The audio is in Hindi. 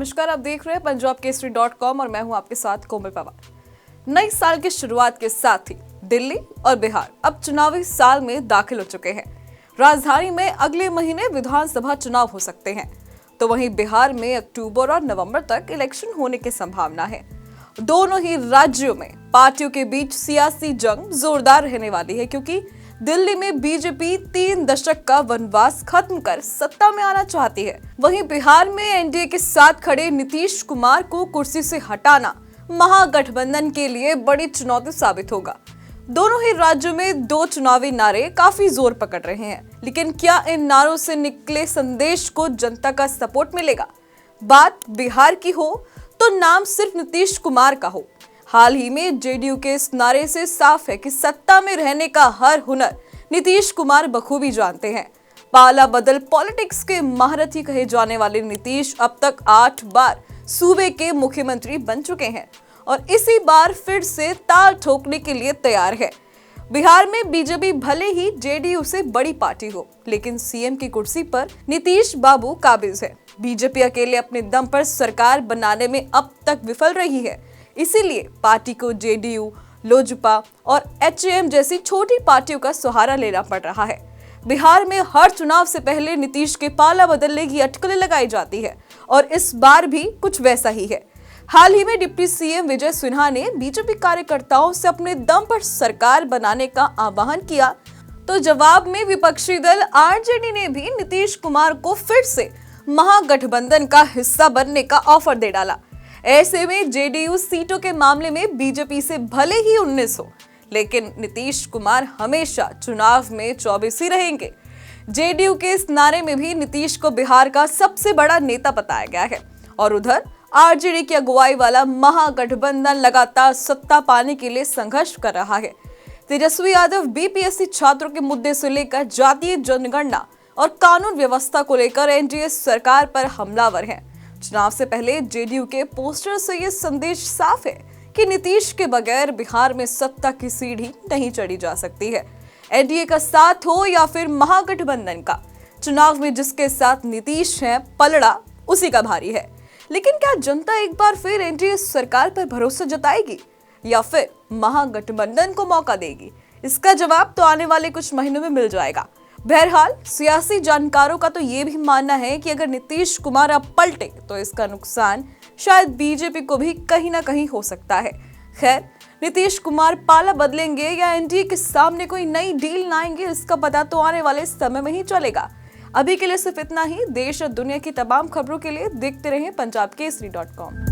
नमस्कार, आप देख रहे हैं punjabkesari.com और मैं हूं आपके साथ कोमल पवार। नई साल की शुरुआत के साथ ही दिल्ली और बिहार अब चुनावी साल में दाखिल हो चुके हैं। राजधानी में अगले महीने विधानसभा चुनाव हो सकते हैं, तो वहीं बिहार में अक्टूबर और नवंबर तक इलेक्शन होने की संभावना है। दोनों ही राज्यों में पार्टियों के बीच सियासी जंग जोरदार रहने वाली है, क्योंकि दिल्ली में बीजेपी 3 दशक का वनवास खत्म कर सत्ता में आना चाहती है। वहीं बिहार में एनडीए के साथ खड़े नीतीश कुमार को कुर्सी से हटाना महागठबंधन के लिए बड़ी चुनौती साबित होगा। दोनों ही राज्यों में 2 चुनावी नारे काफी जोर पकड़ रहे हैं, लेकिन क्या इन नारों से निकले संदेश को जनता का सपोर्ट मिलेगा? बात बिहार की हो तो नाम सिर्फ नीतीश कुमार का हो। हाल ही में जेडीयू के इस नारे से साफ है कि सत्ता में रहने का हर हुनर नीतीश कुमार बखूबी जानते हैं। पाला बदल पॉलिटिक्स के महारथी कहे जाने वाले नीतीश अब तक 8 बार सूबे के मुख्यमंत्री बन चुके हैं और इसी बार फिर से ताल ठोकने के लिए तैयार है। बिहार में बीजेपी भले ही जेडीयू से बड़ी पार्टी हो, लेकिन सीएम की कुर्सी पर नीतीश बाबू काबिज है। बीजेपी अकेले अपने दम पर सरकार बनाने में अब तक विफल रही है, इसीलिए पार्टी को जेडीयू, लोजपा और एचएम जैसी छोटी पार्टियों का सहारा लेना पड़ रहा है। बिहार में हर चुनाव से पहले नीतीश के पाला बदलने की अटकलें लगाई जाती है और इस बार भी कुछ वैसा ही है। हाल ही में डिप्टी सीएम विजय सिन्हा ने बीजेपी कार्यकर्ताओं से अपने दम पर सरकार बनाने का आह्वान किया, तो जवाब में विपक्षी दल आरजेडी ने भी नीतीश कुमार को फिर से महागठबंधन का हिस्सा बनने का ऑफर दे डाला। ऐसे में जेडीयू सीटों के मामले में बीजेपी से भले ही 19 हो, लेकिन नीतीश कुमार हमेशा चुनाव में 24 ही रहेंगे। जेडीयू के इस नारे में भी नीतीश को बिहार का सबसे बड़ा नेता बताया गया है और उधर आरजेडी की अगुवाई वाला महागठबंधन लगातार सत्ता पाने के लिए संघर्ष कर रहा है। तेजस्वी यादव बीपीएससी छात्रों के मुद्दे से लेकर जातीय जनगणना और कानून व्यवस्था को लेकर एनडीए सरकार पर हमलावर हैं। चुनाव से पहले जेडीयू के पोस्टर से ये संदेश साफ है कि नीतीश के बगैर बिहार में सत्ता की सीढ़ी नहीं चढ़ी जा सकती है। एनडीए का साथ हो या फिर महागठबंधन का, चुनाव में जिसके साथ नीतीश है पलड़ा उसी का भारी है। लेकिन क्या जनता एक बार फिर एनडीए सरकार पर भरोसा जताएगी या फिर महागठबंधन को मौका देगी? इसका जवाब तो आने वाले कुछ महीनों में मिल जाएगा। बहरहाल सियासी जानकारों का तो ये भी मानना है कि अगर नीतीश कुमार अब पलटे तो इसका नुकसान शायद बीजेपी को भी कहीं ना कहीं हो सकता है। खैर, नीतीश कुमार पाला बदलेंगे या एनडीए के सामने कोई नई डील लाएंगे, इसका पता तो आने वाले समय में ही चलेगा। अभी के लिए सिर्फ इतना ही। देश और दुनिया की तमाम खबरों के लिए देखते रहें punjabkesari.com।